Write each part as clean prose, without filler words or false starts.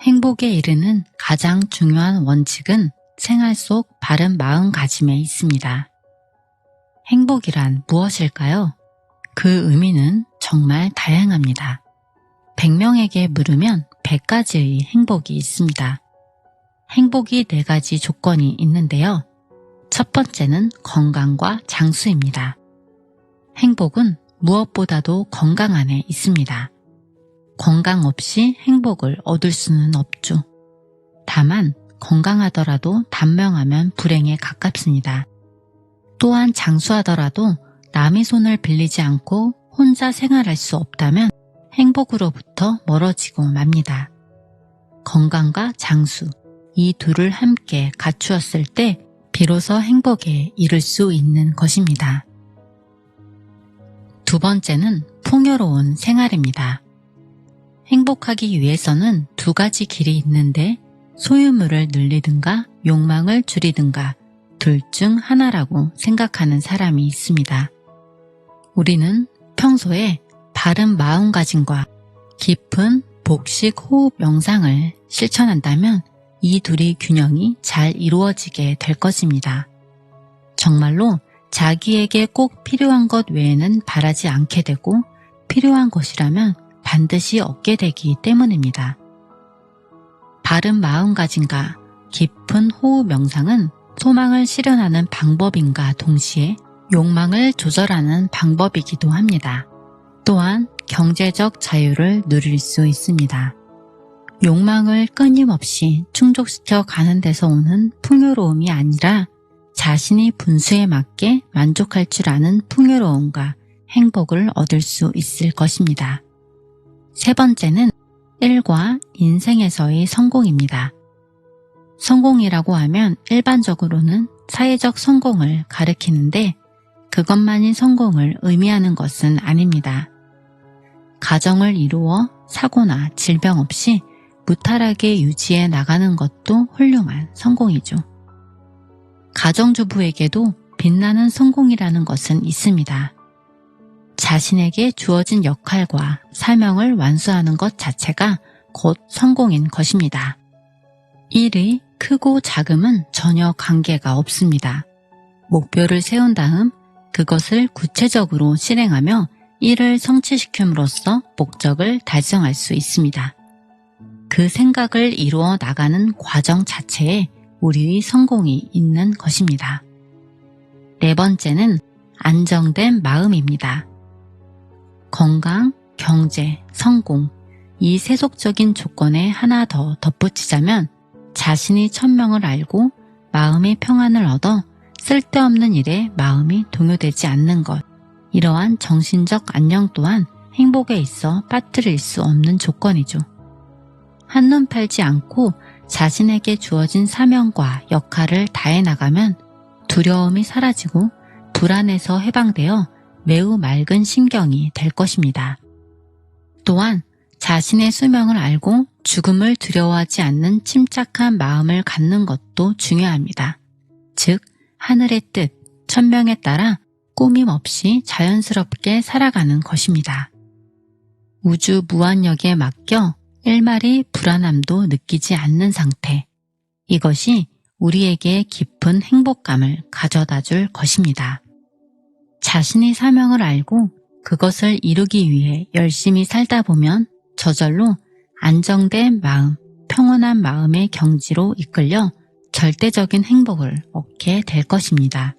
행복에 이르는 가장 중요한 원칙은 생활 속 바른 마음가짐에 있습니다. 행복이란 무엇일까요? 그 의미는 정말 다양합니다. 100명에게 물으면 100가지의 행복이 있습니다. 행복이 4가지 조건이 있는데요. 첫 번째는 건강과 장수입니다. 행복은 무엇보다도 건강 안에 있습니다. 건강 없이 행복을 얻을 수는 없죠. 다만 건강하더라도 단명하면 불행에 가깝습니다. 또한 장수하더라도 남의 손을 빌리지 않고 혼자 생활할 수 없다면 행복으로부터 멀어지고 맙니다. 건강과 장수, 이 둘을 함께 갖추었을 때 비로소 행복에 이를 수 있는 것입니다. 두 번째는 풍요로운 생활입니다. 행복하기 위해서는 2가지 길이 있는데 소유물을 늘리든가 욕망을 줄이든가 둘 중 하나라고 생각하는 사람이 있습니다. 우리는 평소에 바른 마음가짐과 깊은 복식 호흡 명상을 실천한다면 이 둘의 균형이 잘 이루어지게 될 것입니다. 정말로 자기에게 꼭 필요한 것 외에는 바라지 않게 되고 필요한 것이라면 반드시 얻게 되기 때문입니다. 바른 마음가짐과 깊은 호흡 명상은 소망을 실현하는 방법인가 동시에 욕망을 조절하는 방법이기도 합니다. 또한 경제적 자유를 누릴 수 있습니다. 욕망을 끊임없이 충족시켜 가는 데서 오는 풍요로움이 아니라 자신이 분수에 맞게 만족할 줄 아는 풍요로움과 행복을 얻을 수 있을 것입니다. 세 번째는 일과 인생에서의 성공입니다. 성공이라고 하면 일반적으로는 사회적 성공을 가리키는데 그것만이 성공을 의미하는 것은 아닙니다. 가정을 이루어 사고나 질병 없이 무탈하게 유지해 나가는 것도 훌륭한 성공이죠. 가정주부에게도 빛나는 성공이라는 것은 있습니다. 자신에게 주어진 역할과 사명을 완수하는 것 자체가 곧 성공인 것입니다. 일의 크고 작음은 전혀 관계가 없습니다. 목표를 세운 다음 그것을 구체적으로 실행하며 이를 성취시킴으로써 목적을 달성할 수 있습니다. 그 생각을 이루어 나가는 과정 자체에 우리의 성공이 있는 것입니다. 네 번째는 안정된 마음입니다. 건강, 경제, 성공, 이 세속적인 조건에 하나 더 덧붙이자면 자신이 천명을 알고 마음의 평안을 얻어 쓸데없는 일에 마음이 동요되지 않는 것, 이러한 정신적 안녕 또한 행복에 있어 빠뜨릴 수 없는 조건이죠. 한눈 팔지 않고 자신에게 주어진 사명과 역할을 다해 나가면 두려움이 사라지고 불안에서 해방되어 매우 맑은 심경이 될 것입니다. 또한 자신의 수명을 알고 죽음을 두려워하지 않는 침착한 마음을 갖는 것도 중요합니다. 즉, 하늘의 뜻, 천명에 따라 꾸밈 없이 자연스럽게 살아가는 것입니다. 우주 무한력에 맡겨 일말의 불안함도 느끼지 않는 상태, 이것이 우리에게 깊은 행복감을 가져다 줄 것입니다. 자신의 사명을 알고 그것을 이루기 위해 열심히 살다 보면 저절로 안정된 마음, 평온한 마음의 경지로 이끌려 절대적인 행복을 얻게 될 것입니다.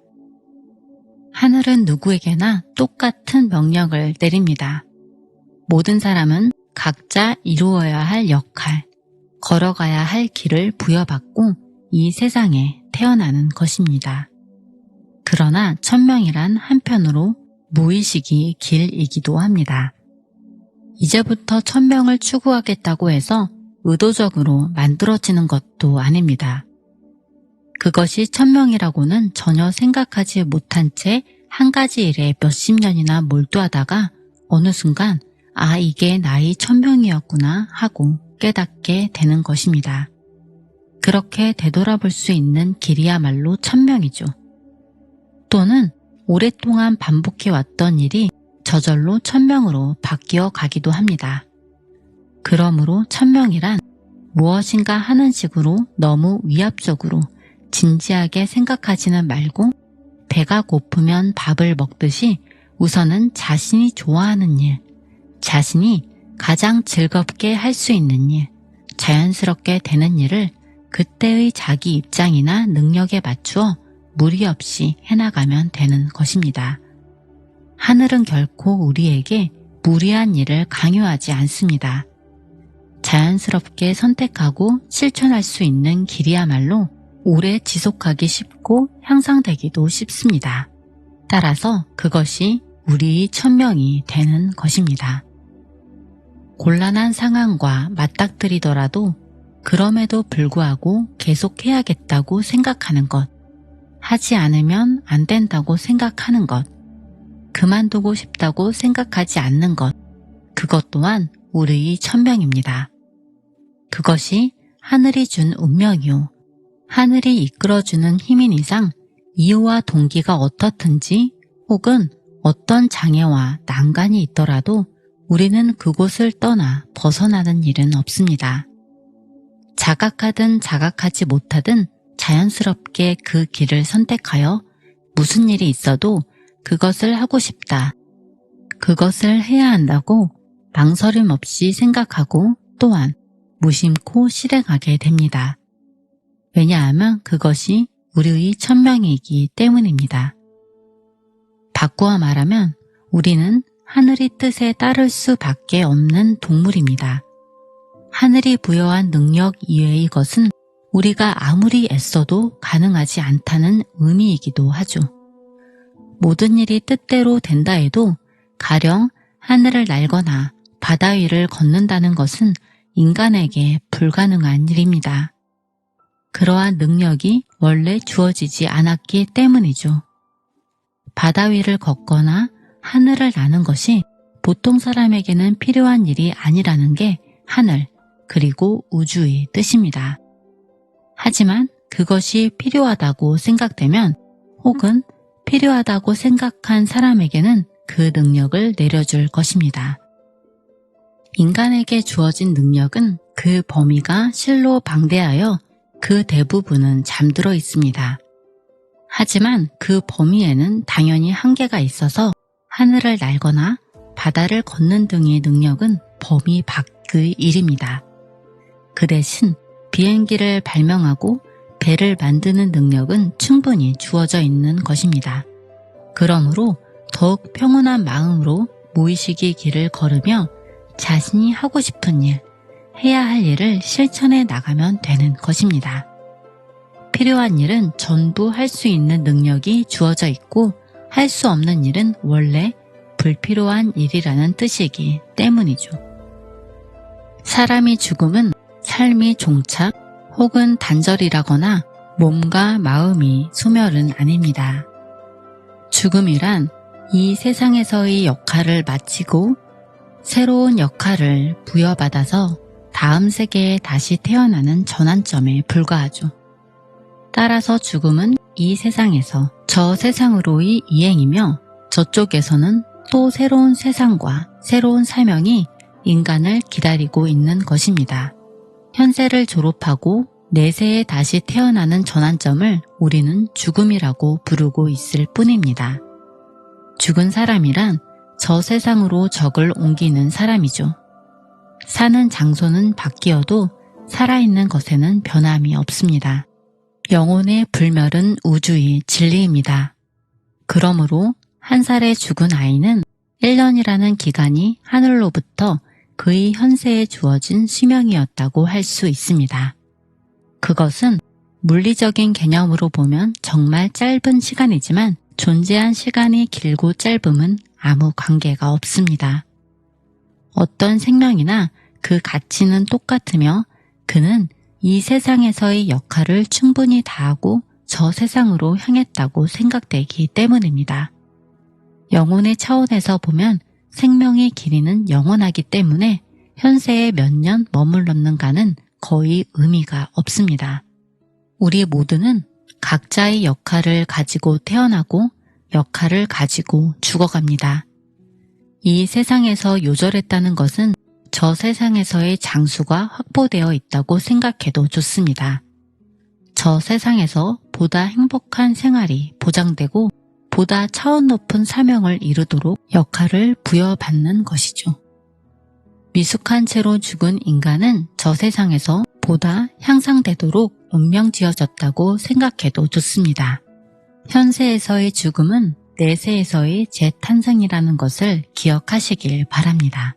하늘은 누구에게나 똑같은 명령을 내립니다. 모든 사람은 각자 이루어야 할 역할, 걸어가야 할 길을 부여받고 이 세상에 태어나는 것입니다. 그러나 천명이란 한편으로 무의식의 길이기도 합니다. 이제부터 천명을 추구하겠다고 해서 의도적으로 만들어지는 것도 아닙니다. 그것이 천명이라고는 전혀 생각하지 못한 채 한 가지 일에 몇십 년이나 몰두하다가 어느 순간 아, 이게 나의 천명이었구나 하고 깨닫게 되는 것입니다. 그렇게 되돌아볼 수 있는 길이야말로 천명이죠. 또는 오랫동안 반복해왔던 일이 저절로 천명으로 바뀌어 가기도 합니다. 그러므로 천명이란 무엇인가 하는 식으로 너무 위압적으로 진지하게 생각하지는 말고 배가 고프면 밥을 먹듯이 우선은 자신이 좋아하는 일, 자신이 가장 즐겁게 할 수 있는 일, 자연스럽게 되는 일을 그때의 자기 입장이나 능력에 맞추어 무리 없이 해나가면 되는 것입니다. 하늘은 결코 우리에게 무리한 일을 강요하지 않습니다. 자연스럽게 선택하고 실천할 수 있는 길이야말로 오래 지속하기 쉽고 향상되기도 쉽습니다. 따라서 그것이 우리의 천명이 되는 것입니다. 곤란한 상황과 맞닥뜨리더라도 그럼에도 불구하고 계속해야겠다고 생각하는 것, 하지 않으면 안 된다고 생각하는 것, 그만두고 싶다고 생각하지 않는 것, 그것 또한 우리의 천명입니다. 그것이 하늘이 준 운명이요. 하늘이 이끌어주는 힘인 이상 이유와 동기가 어떻든지 혹은 어떤 장애와 난간이 있더라도 우리는 그곳을 떠나 벗어나는 일은 없습니다. 자각하든 자각하지 못하든 자연스럽게 그 길을 선택하여 무슨 일이 있어도 그것을 하고 싶다, 그것을 해야 한다고 망설임 없이 생각하고 또한 무심코 실행하게 됩니다. 왜냐하면 그것이 우리의 천명이기 때문입니다. 바꾸어 말하면 우리는 하늘의 뜻에 따를 수밖에 없는 동물입니다. 하늘이 부여한 능력 이외의 것은 우리가 아무리 애써도 가능하지 않다는 의미이기도 하죠. 모든 일이 뜻대로 된다 해도 가령 하늘을 날거나 바다 위를 걷는다는 것은 인간에게 불가능한 일입니다. 그러한 능력이 원래 주어지지 않았기 때문이죠. 바다 위를 걷거나 하늘을 나는 것이 보통 사람에게는 필요한 일이 아니라는 게 하늘 그리고 우주의 뜻입니다. 하지만 그것이 필요하다고 생각되면 혹은 필요하다고 생각한 사람에게는 그 능력을 내려줄 것입니다. 인간에게 주어진 능력은 그 범위가 실로 방대하여 그 대부분은 잠들어 있습니다. 하지만 그 범위에는 당연히 한계가 있어서 하늘을 날거나 바다를 걷는 등의 능력은 범위 밖의 일입니다. 그 대신 비행기를 발명하고 배를 만드는 능력은 충분히 주어져 있는 것입니다. 그러므로 더욱 평온한 마음으로 무의식의 길을 걸으며 자신이 하고 싶은 일, 해야 할 일을 실천해 나가면 되는 것입니다. 필요한 일은 전부 할 수 있는 능력이 주어져 있고 할 수 없는 일은 원래 불필요한 일이라는 뜻이기 때문이죠. 사람이 죽음은 삶이 종착 혹은 단절이라거나 몸과 마음이 소멸은 아닙니다. 죽음이란 이 세상에서의 역할을 마치고 새로운 역할을 부여받아서 다음 세계에 다시 태어나는 전환점에 불과하죠. 따라서 죽음은 이 세상에서 저 세상으로의 이행이며 저쪽에서는 또 새로운 세상과 새로운 사명이 인간을 기다리고 있는 것입니다. 현세를 졸업하고 내세에 다시 태어나는 전환점을 우리는 죽음이라고 부르고 있을 뿐입니다. 죽은 사람이란 저 세상으로 적을 옮기는 사람이죠. 사는 장소는 바뀌어도 살아있는 것에는 변함이 없습니다. 영혼의 불멸은 우주의 진리입니다. 그러므로 한 살에 죽은 아이는 1년이라는 기간이 하늘로부터 그의 현세에 주어진 수명이었다고 할 수 있습니다. 그것은 물리적인 개념으로 보면 정말 짧은 시간이지만 존재한 시간이 길고 짧음은 아무 관계가 없습니다. 어떤 생명이나 그 가치는 똑같으며 그는 이 세상에서의 역할을 충분히 다하고 저 세상으로 향했다고 생각되기 때문입니다. 영혼의 차원에서 보면 생명의 길이는 영원하기 때문에 현세에 몇 년 머물렀는가는 거의 의미가 없습니다. 우리 모두는 각자의 역할을 가지고 태어나고 역할을 가지고 죽어갑니다. 이 세상에서 요절했다는 것은 저 세상에서의 장수가 확보되어 있다고 생각해도 좋습니다. 저 세상에서 보다 행복한 생활이 보장되고 보다 차원 높은 사명을 이루도록 역할을 부여받는 것이죠. 미숙한 채로 죽은 인간은 저 세상에서 보다 향상되도록 운명지어졌다고 생각해도 좋습니다. 현세에서의 죽음은 내세에서의 재탄생이라는 것을 기억하시길 바랍니다.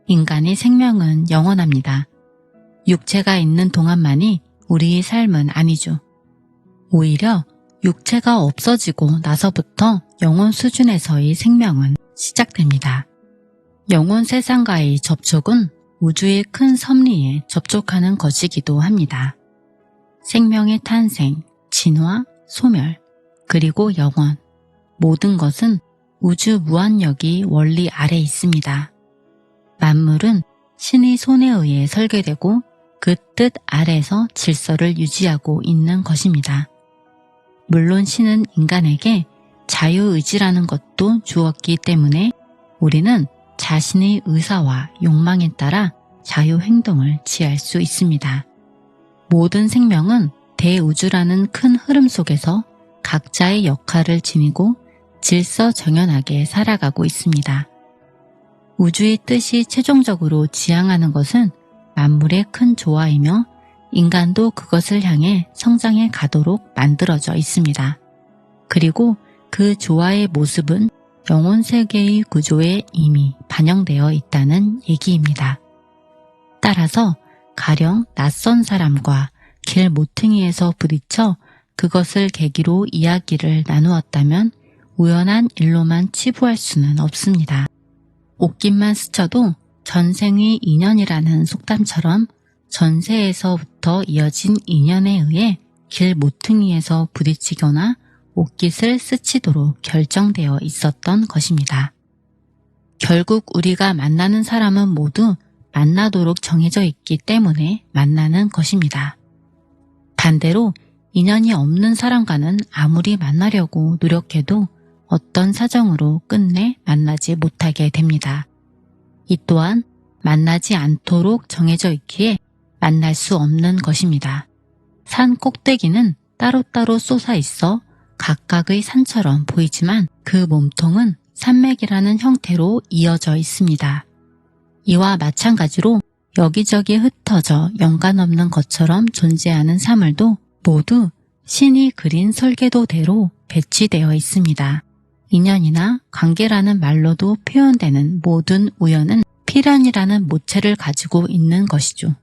인간의 생명은 영원합니다. 육체가 있는 동안만이 우리의 삶은 아니죠. 오히려 육체가 없어지고 나서부터 영혼 수준에서의 생명은 시작됩니다. 영혼 세상과의 접촉은 우주의 큰 섭리에 접촉하는 것이기도 합니다. 생명의 탄생, 진화, 소멸, 그리고 영원, 모든 것은 우주 무한력이 원리 아래 있습니다. 만물은 신의 손에 의해 설계되고 그 뜻 아래에서 질서를 유지하고 있는 것입니다. 물론 신은 인간에게 자유의지라는 것도 주었기 때문에 우리는 자신의 의사와 욕망에 따라 자유행동을 취할 수 있습니다. 모든 생명은 대우주라는 큰 흐름 속에서 각자의 역할을 지니고 질서정연하게 살아가고 있습니다. 우주의 뜻이 최종적으로 지향하는 것은 만물의 큰 조화이며 인간도 그것을 향해 성장해 가도록 만들어져 있습니다. 그리고 그 조화의 모습은 영혼 세계의 구조에 이미 반영되어 있다는 얘기입니다. 따라서 가령 낯선 사람과 길 모퉁이에서 부딪혀 그것을 계기로 이야기를 나누었다면 우연한 일로만 치부할 수는 없습니다. 옷깃만 스쳐도 전생의 인연이라는 속담처럼 전세에서부터 이어진 인연에 의해 길 모퉁이에서 부딪히거나 옷깃을 스치도록 결정되어 있었던 것입니다. 결국 우리가 만나는 사람은 모두 만나도록 정해져 있기 때문에 만나는 것입니다. 반대로 인연이 없는 사람과는 아무리 만나려고 노력해도 어떤 사정으로 끝내 만나지 못하게 됩니다. 이 또한 만나지 않도록 정해져 있기에 만날 수 없는 것입니다. 산 꼭대기는 따로따로 솟아 있어 각각의 산처럼 보이지만 그 몸통은 산맥이라는 형태로 이어져 있습니다. 이와 마찬가지로 여기저기 흩어져 연관 없는 것처럼 존재하는 사물도 모두 신이 그린 설계도대로 배치되어 있습니다. 인연이나 관계라는 말로도 표현되는 모든 우연은 필연이라는 모체를 가지고 있는 것이죠.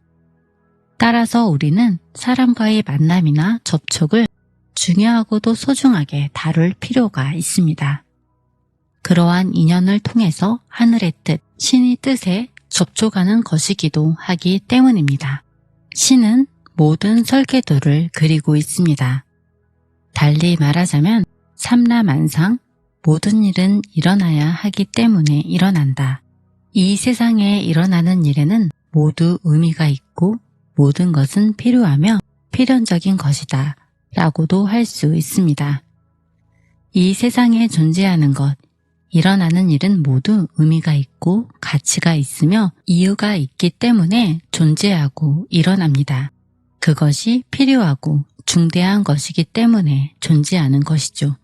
따라서 우리는 사람과의 만남이나 접촉을 중요하고도 소중하게 다룰 필요가 있습니다. 그러한 인연을 통해서 하늘의 뜻, 신의 뜻에 접촉하는 것이기도 하기 때문입니다. 신은 모든 설계도를 그리고 있습니다. 달리 말하자면 삼라만상, 모든 일은 일어나야 하기 때문에 일어난다. 이 세상에 일어나는 일에는 모두 의미가 있고 모든 것은 필요하며 필연적인 것이다 라고도 할 수 있습니다. 이 세상에 존재하는 것, 일어나는 일은 모두 의미가 있고 가치가 있으며 이유가 있기 때문에 존재하고 일어납니다. 그것이 필요하고 중대한 것이기 때문에 존재하는 것이죠.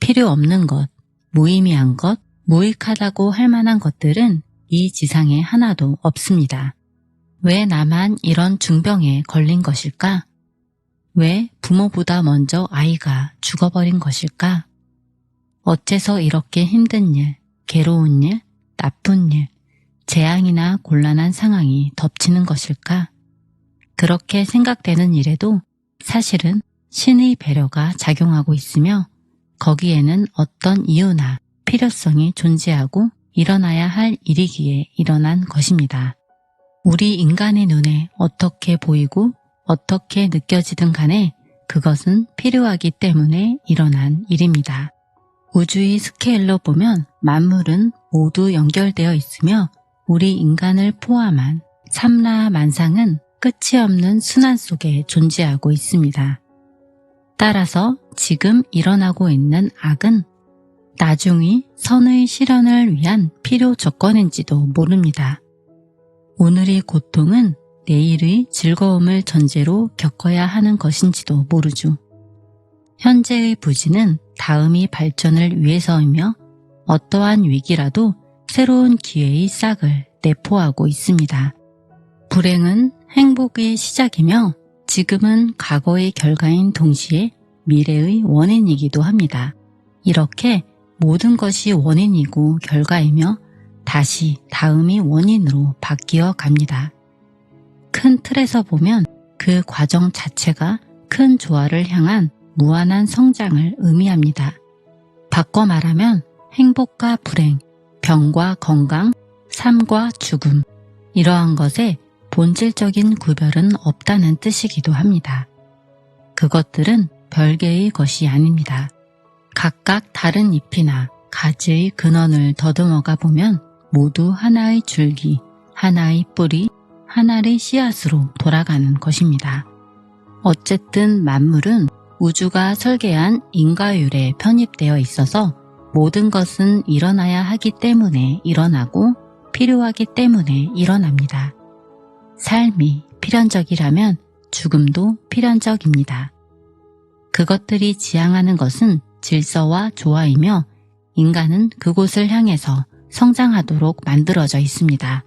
필요 없는 것, 무의미한 것, 무익하다고 할 만한 것들은 이 지상에 하나도 없습니다. 왜 나만 이런 중병에 걸린 것일까? 왜 부모보다 먼저 아이가 죽어버린 것일까? 어째서 이렇게 힘든 일, 괴로운 일, 나쁜 일, 재앙이나 곤란한 상황이 덮치는 것일까? 그렇게 생각되는 일에도 사실은 신의 배려가 작용하고 있으며 거기에는 어떤 이유나 필요성이 존재하고 일어나야 할 일이기에 일어난 것입니다. 우리 인간의 눈에 어떻게 보이고 어떻게 느껴지든 간에 그것은 필요하기 때문에 일어난 일입니다. 우주의 스케일로 보면 만물은 모두 연결되어 있으며 우리 인간을 포함한 삼라만상은 끝이 없는 순환 속에 존재하고 있습니다. 따라서 지금 일어나고 있는 악은 나중의 선의 실현을 위한 필요 조건인지도 모릅니다. 오늘의 고통은 내일의 즐거움을 전제로 겪어야 하는 것인지도 모르죠. 현재의 부진은 다음의 발전을 위해서이며 어떠한 위기라도 새로운 기회의 싹을 내포하고 있습니다. 불행은 행복의 시작이며 지금은 과거의 결과인 동시에 미래의 원인이기도 합니다. 이렇게 모든 것이 원인이고 결과이며 다시 다음이 원인으로 바뀌어 갑니다. 큰 틀에서 보면 그 과정 자체가 큰 조화를 향한 무한한 성장을 의미합니다. 바꿔 말하면 행복과 불행, 병과 건강, 삶과 죽음, 이러한 것에 본질적인 구별은 없다는 뜻이기도 합니다. 그것들은 별개의 것이 아닙니다. 각각 다른 잎이나 가지의 근원을 더듬어가 보면 모두 하나의 줄기, 하나의 뿌리, 하나의 씨앗으로 돌아가는 것입니다. 어쨌든 만물은 우주가 설계한 인과율에 편입되어 있어서 모든 것은 일어나야 하기 때문에 일어나고 필요하기 때문에 일어납니다. 삶이 필연적이라면 죽음도 필연적입니다. 그것들이 지향하는 것은 질서와 조화이며 인간은 그곳을 향해서 성장하도록 만들어져 있습니다.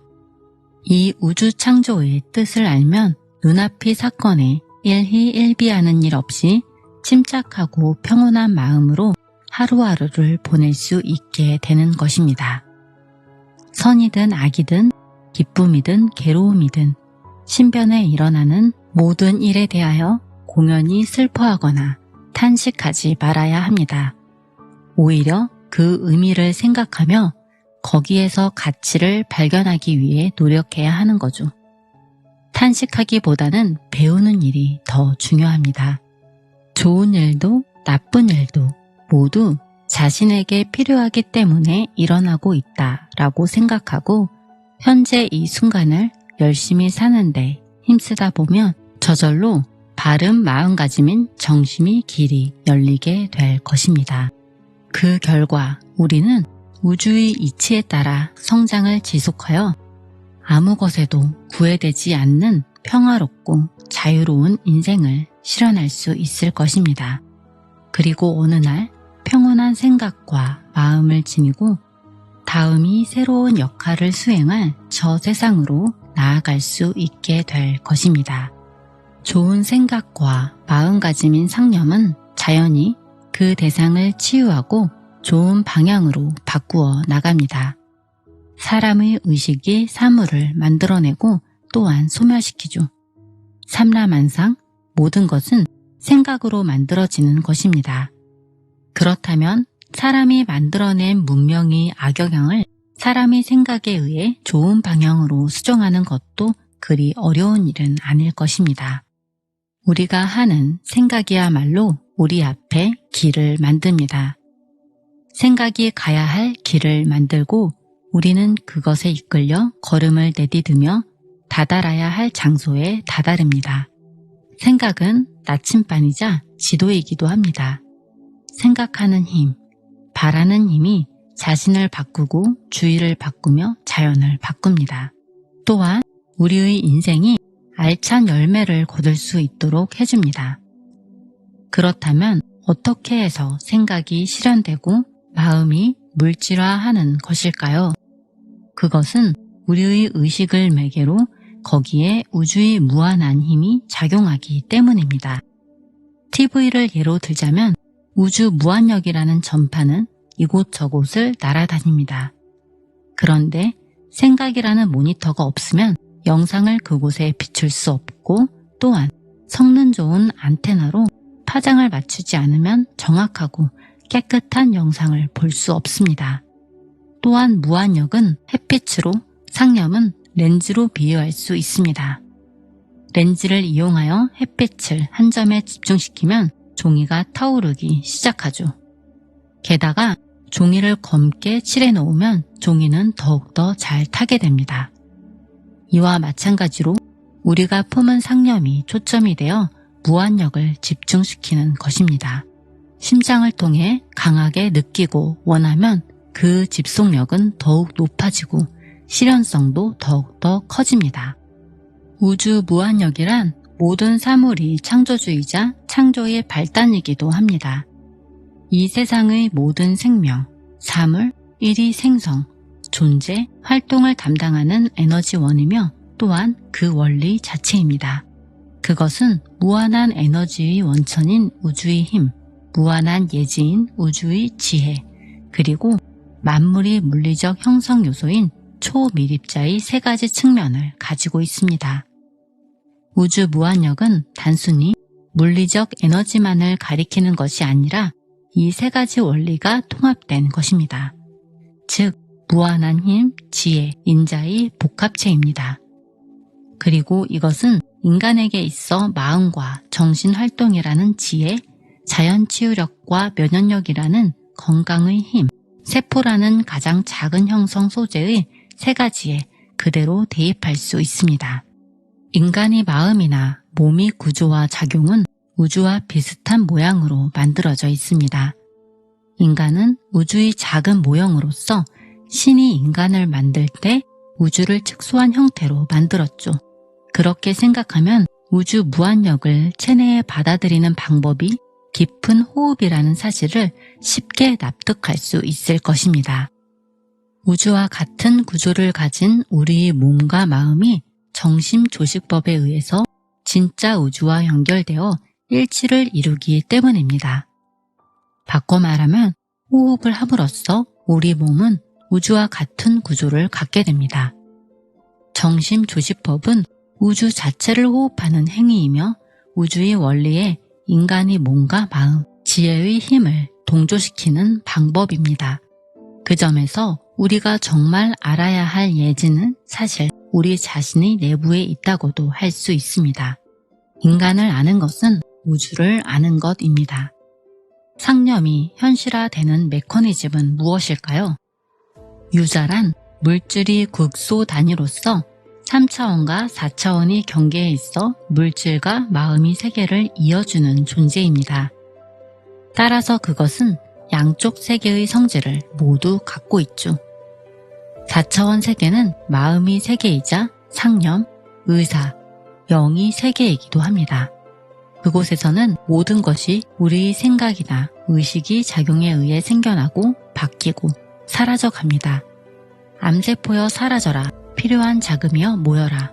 이 우주 창조의 뜻을 알면 눈앞의 사건에 일희일비하는 일 없이 침착하고 평온한 마음으로 하루하루를 보낼 수 있게 되는 것입니다. 선이든 악이든 기쁨이든 괴로움이든 신변에 일어나는 모든 일에 대하여 공연히 슬퍼하거나 탄식하지 말아야 합니다. 오히려 그 의미를 생각하며 거기에서 가치를 발견하기 위해 노력해야 하는 거죠. 탄식하기보다는 배우는 일이 더 중요합니다. 좋은 일도 나쁜 일도 모두 자신에게 필요하기 때문에 일어나고 있다라고 생각하고 현재 이 순간을 열심히 사는데 힘쓰다 보면 저절로 바른 마음가짐인 정심이 길이 열리게 될 것입니다. 그 결과 우리는 우주의 이치에 따라 성장을 지속하여 아무 것에도 구애되지 않는 평화롭고 자유로운 인생을 실현할 수 있을 것입니다. 그리고 어느 날 평온한 생각과 마음을 지니고 다음이 새로운 역할을 수행할 저 세상으로 나아갈 수 있게 될 것입니다. 좋은 생각과 마음가짐인 상념은 자연히 그 대상을 치유하고 좋은 방향으로 바꾸어 나갑니다. 사람의 의식이 사물을 만들어내고 또한 소멸시키죠. 삼라만상 모든 것은 생각으로 만들어지는 것입니다. 그렇다면 사람이 만들어낸 문명의 악영향을 사람의 생각에 의해 좋은 방향으로 수정하는 것도 그리 어려운 일은 아닐 것입니다. 우리가 하는 생각이야말로 우리 앞에 길을 만듭니다. 생각이 가야 할 길을 만들고 우리는 그것에 이끌려 걸음을 내디디며 다다라야 할 장소에 다다릅니다. 생각은 나침반이자 지도이기도 합니다. 생각하는 힘, 바라는 힘이 자신을 바꾸고 주위를 바꾸며 자연을 바꿉니다. 또한 우리의 인생이 알찬 열매를 거둘 수 있도록 해줍니다. 그렇다면 어떻게 해서 생각이 실현되고 마음이 물질화하는 것일까요? 그것은 우리의 의식을 매개로 거기에 우주의 무한한 힘이 작용하기 때문입니다. TV를 예로 들자면 우주 무한역이라는 전파는 이곳저곳을 날아다닙니다. 그런데 생각이라는 모니터가 없으면 영상을 그곳에 비출 수 없고 또한 성능 좋은 안테나로 파장을 맞추지 않으면 정확하고 깨끗한 영상을 볼 수 없습니다. 또한 무한역은 햇빛으로, 상념은 렌즈로 비유할 수 있습니다. 렌즈를 이용하여 햇빛을 한 점에 집중시키면 종이가 타오르기 시작하죠. 게다가 종이를 검게 칠해 놓으면 종이는 더욱더 잘 타게 됩니다. 이와 마찬가지로 우리가 품은 상념이 초점이 되어 무한력을 집중시키는 것입니다. 심장을 통해 강하게 느끼고 원하면 그 집속력은 더욱 높아지고 실현성도 더욱더 커집니다. 우주 무한력이란 모든 사물이 창조주이자 창조의 발단이기도 합니다. 이 세상의 모든 생명, 사물, 일이 생성, 존재, 활동을 담당하는 에너지원이며 또한 그 원리 자체입니다. 그것은 무한한 에너지의 원천인 우주의 힘, 무한한 예지인 우주의 지혜, 그리고 만물이 물리적 형성 요소인 초미립자의 세 가지 측면을 가지고 있습니다. 우주 무한력은 단순히 물리적 에너지만을 가리키는 것이 아니라 이 세 가지 원리가 통합된 것입니다. 즉, 무한한 힘, 지혜, 인자의 복합체입니다. 그리고 이것은 인간에게 있어 마음과 정신 활동이라는 지혜, 자연 치유력과 면역력이라는 건강의 힘, 세포라는 가장 작은 형성 소재의 세 가지에 그대로 대입할 수 있습니다. 인간의 마음이나 몸의 구조와 작용은 우주와 비슷한 모양으로 만들어져 있습니다. 인간은 우주의 작은 모형으로서 신이 인간을 만들 때 우주를 축소한 형태로 만들었죠. 그렇게 생각하면 우주 무한력을 체내에 받아들이는 방법이 깊은 호흡이라는 사실을 쉽게 납득할 수 있을 것입니다. 우주와 같은 구조를 가진 우리의 몸과 마음이 정심조식법에 의해서 진짜 우주와 연결되어 일치를 이루기 때문입니다. 바꿔 말하면 호흡을 함으로써 우리 몸은 우주와 같은 구조를 갖게 됩니다. 정심조식법은 우주 자체를 호흡하는 행위이며 우주의 원리에 인간의 몸과 마음, 지혜의 힘을 동조시키는 방법입니다. 그 점에서 우리가 정말 알아야 할 예지는 사실 우리 자신의 내부에 있다고도 할 수 있습니다. 인간을 아는 것은 우주를 아는 것입니다. 상념이 현실화되는 메커니즘은 무엇일까요? 유자란 물질이 극소 단위로서 3차원과 4차원의 경계에 있어 물질과 마음의 세계를 이어주는 존재입니다. 따라서 그것은 양쪽 세계의 성질을 모두 갖고 있죠. 4차원 세계는 마음의 세계이자 상념, 의사, 영의 세계이기도 합니다. 그곳에서는 모든 것이 우리의 생각이나 의식이 작용에 의해 생겨나고 바뀌고 사라져갑니다. 암세포여 사라져라, 필요한 자금이여 모여라.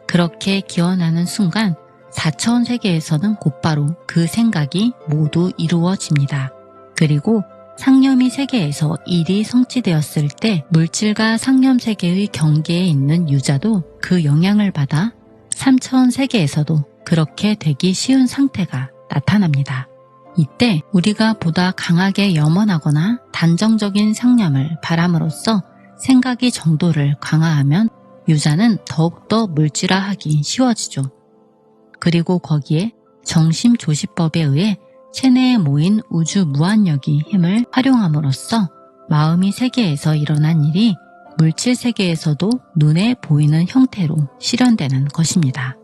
그렇게 기원하는 순간 4차원 세계에서는 곧바로 그 생각이 모두 이루어집니다. 그리고 상념의 세계에서 일이 성취되었을 때 물질과 상념 세계의 경계에 있는 유자도 그 영향을 받아 3차원 세계에서도 그렇게 되기 쉬운 상태가 나타납니다. 이때 우리가 보다 강하게 염원하거나 단정적인 상념을 바람으로써 생각의 정도를 강화하면 유자는 더욱더 물질화하기 쉬워지죠. 그리고 거기에 정심조시법에 의해 체내에 모인 우주 무한력이 힘을 활용함으로써 마음의 세계에서 일어난 일이 물질 세계에서도 눈에 보이는 형태로 실현되는 것입니다.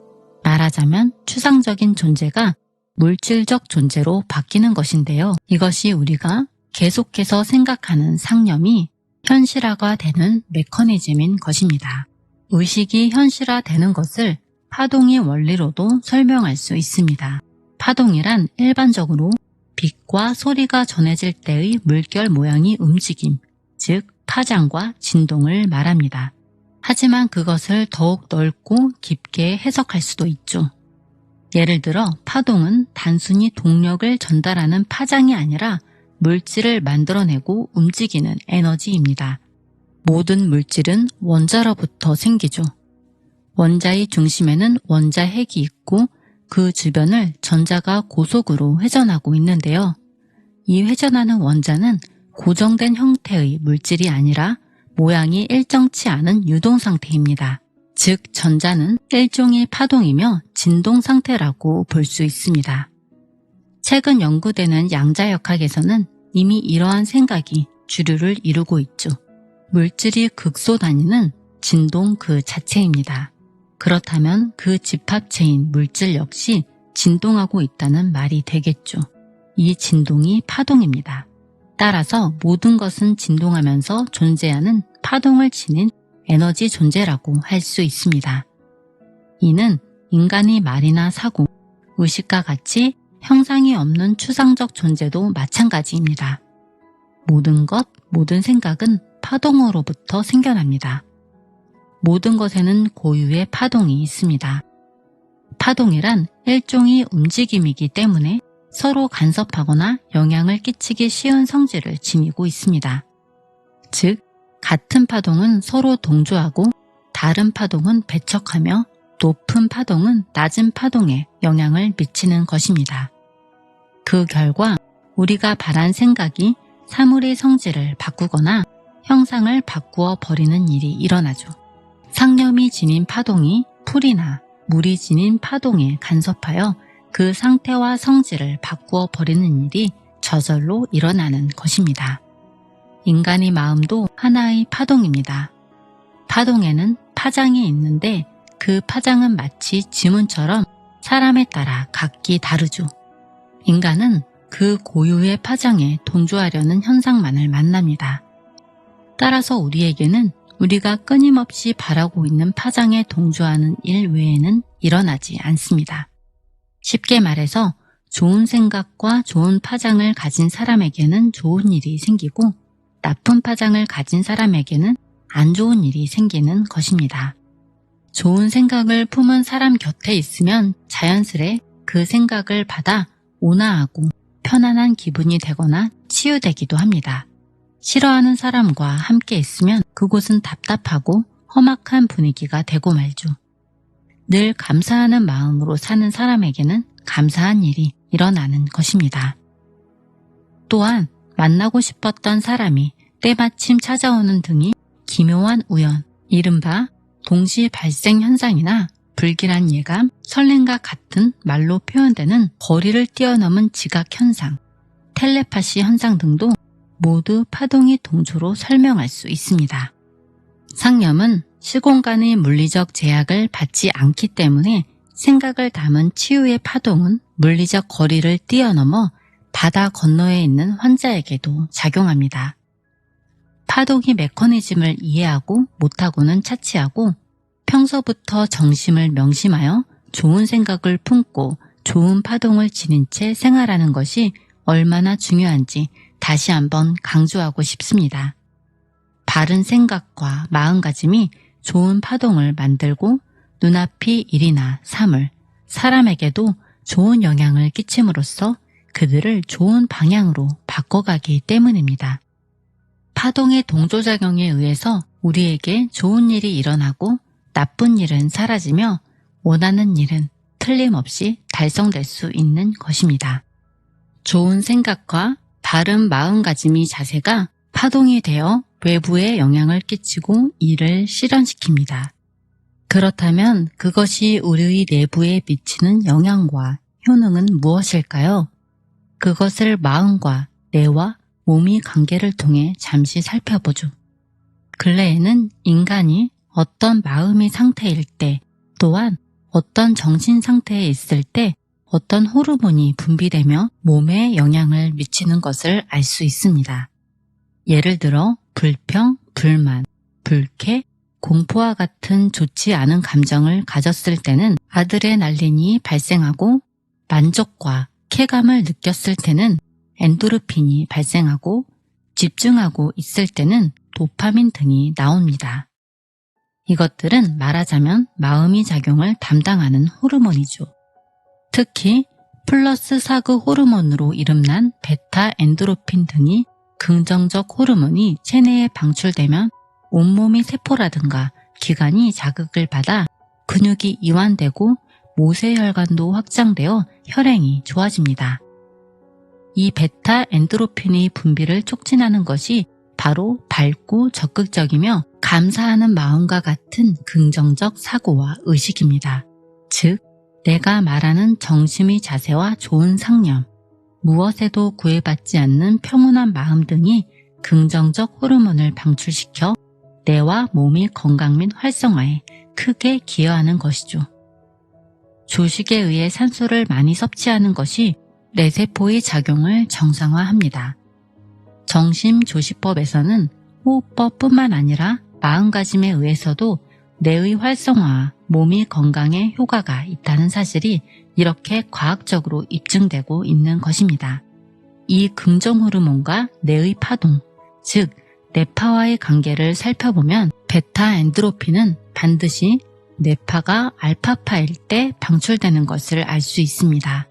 말하자면 추상적인 존재가 물질적 존재로 바뀌는 것인데요. 이것이 우리가 계속해서 생각하는 상념이 현실화가 되는 메커니즘인 것입니다. 의식이 현실화되는 것을 파동의 원리로도 설명할 수 있습니다. 파동이란 일반적으로 빛과 소리가 전해질 때의 물결 모양의 움직임, 즉 파장과 진동을 말합니다. 하지만 그것을 더욱 넓고 깊게 해석할 수도 있죠. 예를 들어 파동은 단순히 동력을 전달하는 파장이 아니라 물질을 만들어내고 움직이는 에너지입니다. 모든 물질은 원자로부터 생기죠. 원자의 중심에는 원자핵이 있고 그 주변을 전자가 고속으로 회전하고 있는데요. 이 회전하는 원자는 고정된 형태의 물질이 아니라 모양이 일정치 않은 유동 상태입니다. 즉 전자는 일종의 파동이며 진동 상태라고 볼 수 있습니다. 최근 연구되는 양자역학에서는 이미 이러한 생각이 주류를 이루고 있죠. 물질이 극소 단위는 진동 그 자체입니다. 그렇다면 그 집합체인 물질 역시 진동하고 있다는 말이 되겠죠. 이 진동이 파동입니다. 따라서 모든 것은 진동하면서 존재하는 파동을 지닌 에너지 존재라고 할 수 있습니다. 이는 인간이 말이나 사고, 의식과 같이 형상이 없는 추상적 존재도 마찬가지입니다. 모든 것, 모든 생각은 파동으로부터 생겨납니다. 모든 것에는 고유의 파동이 있습니다. 파동이란 일종의 움직임이기 때문에 서로 간섭하거나 영향을 끼치기 쉬운 성질을 지니고 있습니다. 즉, 같은 파동은 서로 동조하고 다른 파동은 배척하며 높은 파동은 낮은 파동에 영향을 미치는 것입니다. 그 결과 우리가 바란 생각이 사물의 성질을 바꾸거나 형상을 바꾸어 버리는 일이 일어나죠. 상념이 지닌 파동이 풀이나 물이 지닌 파동에 간섭하여 그 상태와 성질을 바꾸어 버리는 일이 저절로 일어나는 것입니다. 인간의 마음도 하나의 파동입니다. 파동에는 파장이 있는데 그 파장은 마치 지문처럼 사람에 따라 각기 다르죠. 인간은 그 고유의 파장에 동조하려는 현상만을 만납니다. 따라서 우리에게는 우리가 끊임없이 바라고 있는 파장에 동조하는 일 외에는 일어나지 않습니다. 쉽게 말해서 좋은 생각과 좋은 파장을 가진 사람에게는 좋은 일이 생기고 나쁜 파장을 가진 사람에게는 안 좋은 일이 생기는 것입니다. 좋은 생각을 품은 사람 곁에 있으면 자연스레 그 생각을 받아 온화하고 편안한 기분이 되거나 치유되기도 합니다. 싫어하는 사람과 함께 있으면 그곳은 답답하고 험악한 분위기가 되고 말죠. 늘 감사하는 마음으로 사는 사람에게는 감사한 일이 일어나는 것입니다. 또한 만나고 싶었던 사람이 때마침 찾아오는 등이 기묘한 우연, 이른바 동시 발생 현상이나 불길한 예감, 설렘과 같은 말로 표현되는 거리를 뛰어넘은 지각 현상, 텔레파시 현상 등도 모두 파동의 동조로 설명할 수 있습니다. 상념은 시공간의 물리적 제약을 받지 않기 때문에 생각을 담은 치유의 파동은 물리적 거리를 뛰어넘어 바다 건너에 있는 환자에게도 작용합니다. 파동의 메커니즘을 이해하고 못하고는 차치하고 평소부터 정심을 명심하여 좋은 생각을 품고 좋은 파동을 지닌 채 생활하는 것이 얼마나 중요한지 다시 한번 강조하고 싶습니다. 바른 생각과 마음가짐이 좋은 파동을 만들고 눈앞의 일이나 사물, 사람에게도 좋은 영향을 끼침으로써 그들을 좋은 방향으로 바꿔가기 때문입니다. 파동의 동조작용에 의해서 우리에게 좋은 일이 일어나고 나쁜 일은 사라지며 원하는 일은 틀림없이 달성될 수 있는 것입니다. 좋은 생각과 바른 마음가짐의 자세가 파동이 되어 외부에 영향을 끼치고 일을 실현시킵니다. 그렇다면 그것이 우리의 내부에 미치는 영향과 효능은 무엇일까요? 그것을 마음과 뇌와 몸의 관계를 통해 잠시 살펴보죠. 근래에는 인간이 어떤 마음의 상태일 때 또한 어떤 정신 상태에 있을 때 어떤 호르몬이 분비되며 몸에 영향을 미치는 것을 알 수 있습니다. 예를 들어 불평, 불만, 불쾌, 공포와 같은 좋지 않은 감정을 가졌을 때는 아드레날린이 발생하고 만족과 쾌감을 느꼈을 때는 엔도르핀이 발생하고 집중하고 있을 때는 도파민 등이 나옵니다. 이것들은 말하자면 마음의 작용을 담당하는 호르몬이죠. 특히 플러스 사그 호르몬으로 이름난 베타 엔도르핀 등이 긍정적 호르몬이 체내에 방출되면 온몸의 세포라든가 기관이 자극을 받아 근육이 이완되고 모세혈관도 확장되어 혈행이 좋아집니다. 이 베타 엔도르핀의 분비를 촉진하는 것이 바로 밝고 적극적이며 감사하는 마음과 같은 긍정적 사고와 의식입니다. 즉, 내가 말하는 정심의 자세와 좋은 상념, 무엇에도 구애받지 않는 평온한 마음 등이 긍정적 호르몬을 방출시켜 뇌와 몸의 건강 및 활성화에 크게 기여하는 것이죠. 조식에 의해 산소를 많이 섭취하는 것이 뇌세포의 작용을 정상화합니다. 정심조시법에서는 호흡법뿐만 아니라 마음가짐에 의해서도 뇌의 활성화와 몸의 건강에 효과가 있다는 사실이 이렇게 과학적으로 입증되고 있는 것입니다. 이 긍정 호르몬과 뇌의 파동, 즉 뇌파와의 관계를 살펴보면 베타 엔도르핀은 반드시 뇌파가 알파파일 때 방출되는 것을 알 수 있습니다.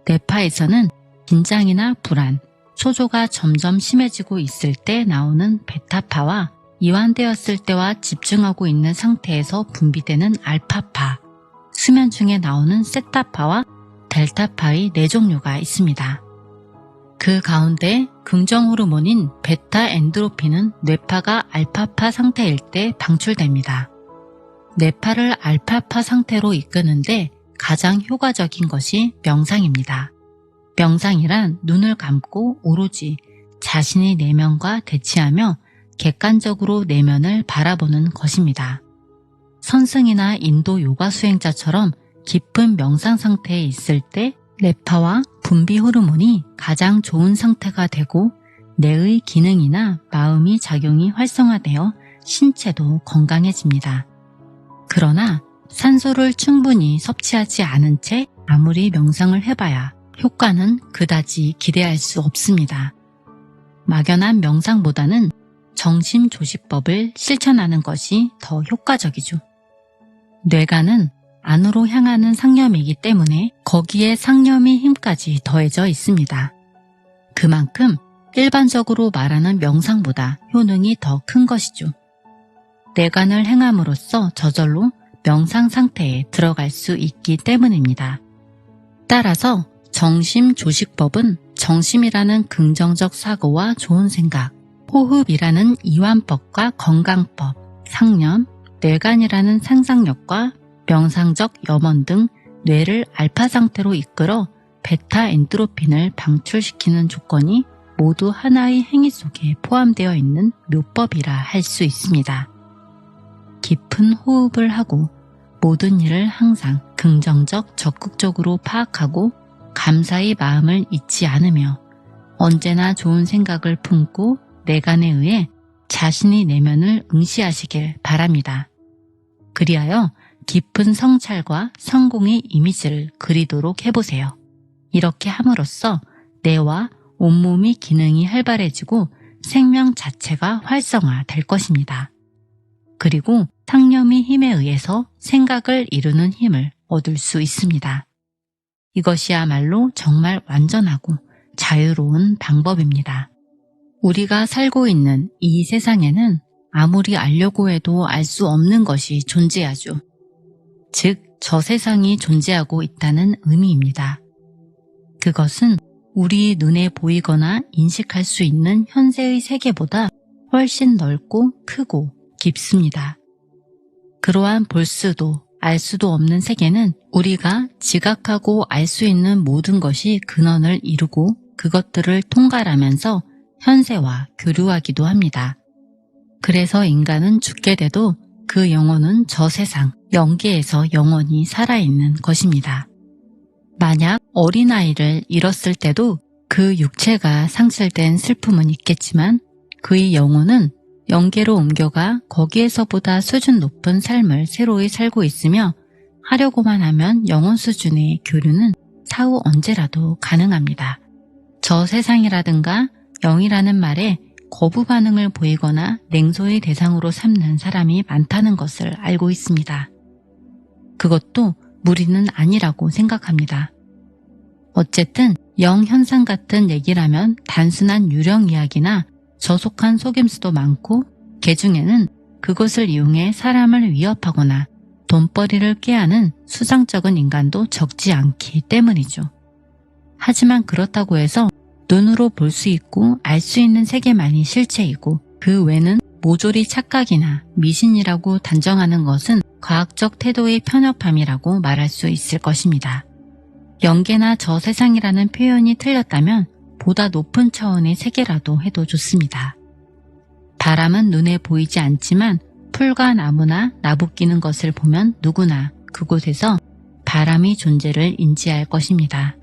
뇌파에서는 긴장이나 불안, 초조가 점점 심해지고 있을 때 나오는 베타파와 이완되었을 때와 집중하고 있는 상태에서 분비되는 알파파, 수면 중에 나오는 세타파와 델타파의 네 종류가 있습니다. 그 가운데 긍정 호르몬인 베타 엔도르핀은 뇌파가 알파파 상태일 때 방출됩니다. 뇌파를 알파파 상태로 이끄는데 가장 효과적인 것이 명상입니다. 명상이란 눈을 감고 오로지 자신의 내면과 대치하며 객관적으로 내면을 바라보는 것입니다. 선승이나 인도 요가 수행자처럼 깊은 명상 상태에 있을 때 뇌파와 분비 호르몬이 가장 좋은 상태가 되고 뇌의 기능이나 마음의 작용이 활성화되어 신체도 건강해집니다. 그러나 산소를 충분히 섭취하지 않은 채 아무리 명상을 해봐야 효과는 그다지 기대할 수 없습니다. 막연한 명상보다는 정심조식법을 실천하는 것이 더 효과적이죠. 뇌가는 안으로 향하는 상념이기 때문에 거기에 상념의 힘까지 더해져 있습니다. 그만큼 일반적으로 말하는 명상보다 효능이 더 큰 것이죠. 뇌관을 행함으로써 저절로 명상 상태에 들어갈 수 있기 때문입니다. 따라서 정심조식법은 정심이라는 긍정적 사고와 좋은 생각, 호흡이라는 이완법과 건강법, 상념, 뇌관이라는 상상력과 명상적 염원 등 뇌를 알파 상태로 이끌어 베타 엔도르핀을 방출시키는 조건이 모두 하나의 행위 속에 포함되어 있는 묘법이라 할 수 있습니다. 깊은 호흡을 하고 모든 일을 항상 긍정적, 적극적으로 파악하고 감사의 마음을 잊지 않으며 언제나 좋은 생각을 품고 뇌관에 의해 자신의 내면을 응시하시길 바랍니다. 그리하여 깊은 성찰과 성공의 이미지를 그리도록 해보세요. 이렇게 함으로써 뇌와 온몸의 기능이 활발해지고 생명 자체가 활성화될 것입니다. 그리고 상념의 힘에 의해서 생각을 이루는 힘을 얻을 수 있습니다. 이것이야말로 정말 완전하고 자유로운 방법입니다. 우리가 살고 있는 이 세상에는 아무리 알려고 해도 알 수 없는 것이 존재하죠. 즉, 저 세상이 존재하고 있다는 의미입니다. 그것은 우리 눈에 보이거나 인식할 수 있는 현세의 세계보다 훨씬 넓고 크고 깊습니다. 그러한 볼 수도 알 수도 없는 세계는 우리가 지각하고 알 수 있는 모든 것이 근원을 이루고 그것들을 통괄하면서 현세와 교류하기도 합니다. 그래서 인간은 죽게 돼도 그 영혼은 저 세상, 영계에서 영원히 살아있는 것입니다. 만약 어린아이를 잃었을 때도 그 육체가 상실된 슬픔은 있겠지만 그의 영혼은 영계로 옮겨가 거기에서보다 수준 높은 삶을 새로이 살고 있으며 하려고만 하면 영혼 수준의 교류는 사후 언제라도 가능합니다. 저 세상이라든가 영이라는 말에 거부 반응을 보이거나 냉소의 대상으로 삼는 사람이 많다는 것을 알고 있습니다. 그것도 무리는 아니라고 생각합니다. 어쨌든 영현상 같은 얘기라면 단순한 유령 이야기나 저속한 속임수도 많고 개중에는 그것을 이용해 사람을 위협하거나 돈벌이를 꾀하는 수상쩍은 인간도 적지 않기 때문이죠. 하지만 그렇다고 해서 눈으로 볼 수 있고 알 수 있는 세계만이 실체이고 그 외는 모조리 착각이나 미신이라고 단정하는 것은 과학적 태도의 편협함이라고 말할 수 있을 것입니다. 영계나 저 세상이라는 표현이 틀렸다면 보다 높은 차원의 세계라도 해도 좋습니다. 바람은 눈에 보이지 않지만 풀과 나무나 나부끼는 것을 보면 누구나 그곳에서 바람의 존재를 인지할 것입니다.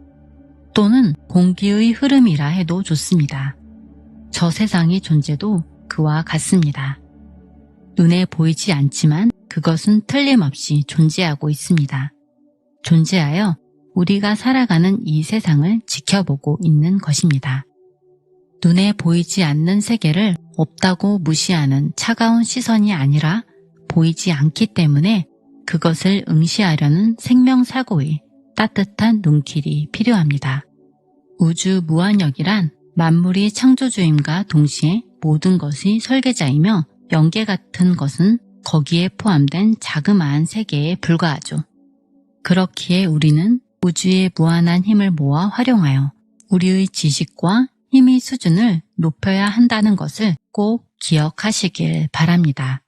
또는 공기의 흐름이라 해도 좋습니다. 저 세상의 존재도 그와 같습니다. 눈에 보이지 않지만 그것은 틀림없이 존재하고 있습니다. 존재하여 우리가 살아가는 이 세상을 지켜보고 있는 것입니다. 눈에 보이지 않는 세계를 없다고 무시하는 차가운 시선이 아니라 보이지 않기 때문에 그것을 응시하려는 생명사고의 따뜻한 눈길이 필요합니다. 우주 무한역이란 만물이 창조주임과 동시에 모든 것이 설계자이며 연계 같은 것은 거기에 포함된 자그마한 세계에 불과하죠. 그렇기에 우리는 우주의 무한한 힘을 모아 활용하여 우리의 지식과 힘의 수준을 높여야 한다는 것을 꼭 기억하시길 바랍니다.